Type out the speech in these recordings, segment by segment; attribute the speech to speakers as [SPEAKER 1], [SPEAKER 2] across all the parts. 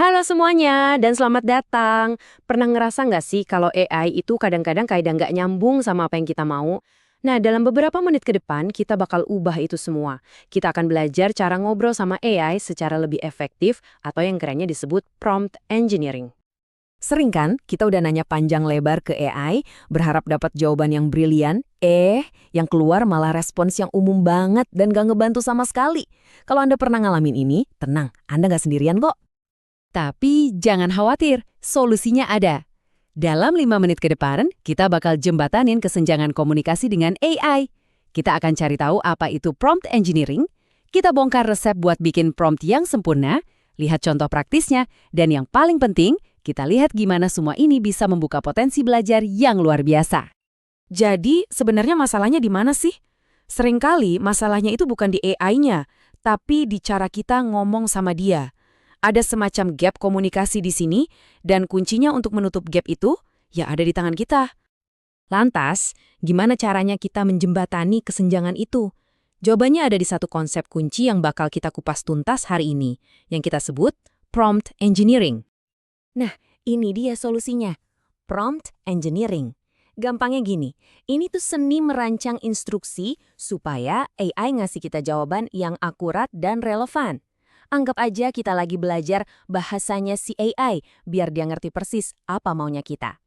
[SPEAKER 1] Halo semuanya, dan selamat datang. Pernah ngerasa nggak sih kalau AI itu kadang-kadang kayak nggak nyambung sama apa yang kita mau? Nah, dalam beberapa menit ke depan, kita bakal ubah itu semua. Kita akan belajar cara ngobrol sama AI secara lebih efektif atau yang kerennya disebut prompt engineering. Sering kan kita udah nanya panjang lebar ke AI, berharap dapat jawaban yang brilian, yang keluar malah respons yang umum banget dan gak ngebantu sama sekali. Kalau Anda pernah ngalamin ini, tenang, Anda nggak sendirian kok. Tapi jangan khawatir, solusinya ada. Dalam 5 menit ke depan, kita bakal jembatanin kesenjangan komunikasi dengan AI. Kita akan cari tahu apa itu prompt engineering, kita bongkar resep buat bikin prompt yang sempurna, lihat contoh praktisnya, dan yang paling penting, kita lihat gimana semua ini bisa membuka potensi belajar yang luar biasa. Jadi, sebenarnya masalahnya di mana sih? Seringkali masalahnya itu bukan di AI-nya, tapi di cara kita ngomong sama dia. Ada semacam gap komunikasi di sini, dan kuncinya untuk menutup gap itu, ya ada di tangan kita. Lantas, gimana caranya kita menjembatani kesenjangan itu? Jawabannya ada di satu konsep kunci yang bakal kita kupas tuntas hari ini, yang kita sebut prompt engineering. Nah, ini dia solusinya. Prompt engineering. Gampangnya gini, ini tuh seni merancang instruksi supaya AI ngasih kita jawaban yang akurat dan relevan. Anggap aja kita lagi belajar bahasanya si AI, biar dia ngerti persis apa maunya kita.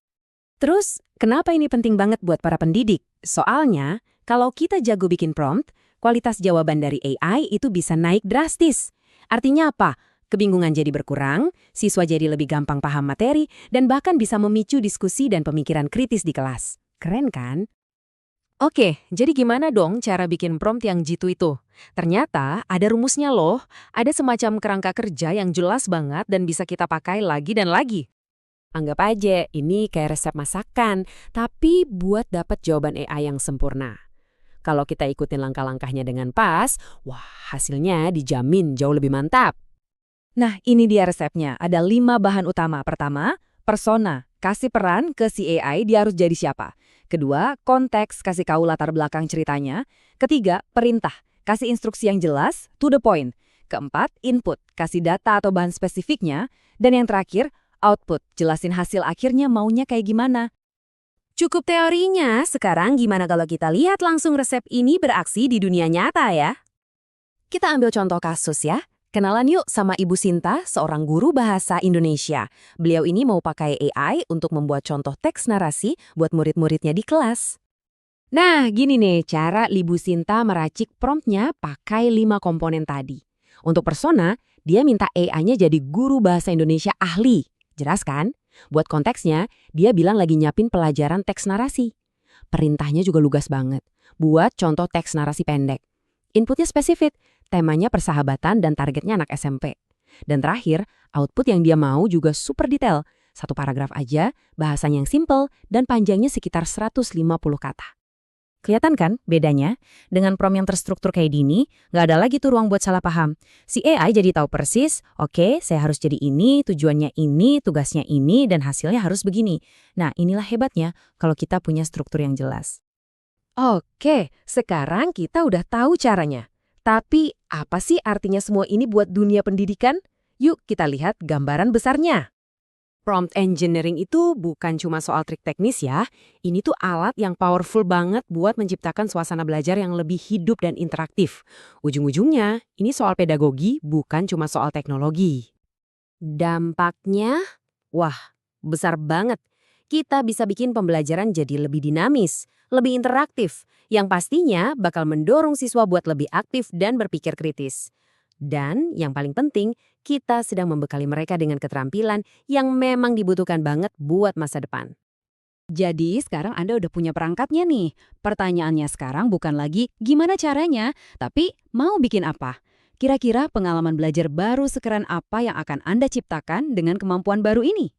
[SPEAKER 1] Terus, kenapa ini penting banget buat para pendidik? Soalnya, kalau kita jago bikin prompt, kualitas jawaban dari AI itu bisa naik drastis. Artinya apa? Kebingungan jadi berkurang, siswa jadi lebih gampang paham materi, dan bahkan bisa memicu diskusi dan pemikiran kritis di kelas. Keren kan? Oke, jadi gimana dong cara bikin prompt yang jitu itu? Ternyata ada rumusnya loh, ada semacam kerangka kerja yang jelas banget dan bisa kita pakai lagi dan lagi. Anggap aja ini kayak resep masakan, tapi buat dapat jawaban AI yang sempurna. Kalau kita ikutin langkah-langkahnya dengan pas, wah hasilnya dijamin jauh lebih mantap. Nah, ini dia resepnya. Ada 5 bahan utama. Pertama, persona. Kasih peran ke si AI, dia harus jadi siapa. Kedua, konteks, kasih tahu latar belakang ceritanya. Ketiga, perintah. Kasih instruksi yang jelas, to the point. Keempat, input. Kasih data atau bahan spesifiknya. Dan yang terakhir, output. Jelasin hasil akhirnya maunya kayak gimana. Cukup teorinya, sekarang gimana kalau kita lihat langsung resep ini beraksi di dunia nyata ya? Kita ambil contoh kasus ya. Kenalan yuk sama Ibu Sinta, seorang guru bahasa Indonesia. Beliau ini mau pakai AI untuk membuat contoh teks narasi buat murid-muridnya di kelas. Nah, gini nih cara Ibu Sinta meracik promptnya pakai 5 komponen tadi. Untuk persona, dia minta AI-nya jadi guru bahasa Indonesia ahli. Jelas kan? Buat konteksnya, dia bilang lagi nyiapin pelajaran teks narasi. Perintahnya juga lugas banget. Buat contoh teks narasi pendek. Inputnya spesifik, temanya persahabatan dan targetnya anak SMP. Dan terakhir, output yang dia mau juga super detail. Satu paragraf aja, bahasanya yang simple, dan panjangnya sekitar 150 kata. Kelihatan kan bedanya? Dengan prompt yang terstruktur kayak gini, nggak ada lagi tuh ruang buat salah paham. Si AI jadi tahu persis, oke, saya harus jadi ini, tujuannya ini, tugasnya ini, dan hasilnya harus begini. Nah, inilah hebatnya kalau kita punya struktur yang jelas. Oke, sekarang kita udah tahu caranya. Tapi, apa sih artinya semua ini buat dunia pendidikan? Yuk kita lihat gambaran besarnya. Prompt engineering itu bukan cuma soal trik teknis ya. Ini tuh alat yang powerful banget buat menciptakan suasana belajar yang lebih hidup dan interaktif. Ujung-ujungnya, ini soal pedagogi, bukan cuma soal teknologi. Dampaknya, wah, besar banget. Kita bisa bikin pembelajaran jadi lebih dinamis, lebih interaktif, yang pastinya bakal mendorong siswa buat lebih aktif dan berpikir kritis. Dan yang paling penting, kita sedang membekali mereka dengan keterampilan yang memang dibutuhkan banget buat masa depan. Jadi sekarang Anda udah punya perangkatnya nih. Pertanyaannya sekarang bukan lagi gimana caranya, tapi mau bikin apa? Kira-kira pengalaman belajar baru sekeren apa yang akan Anda ciptakan dengan kemampuan baru ini?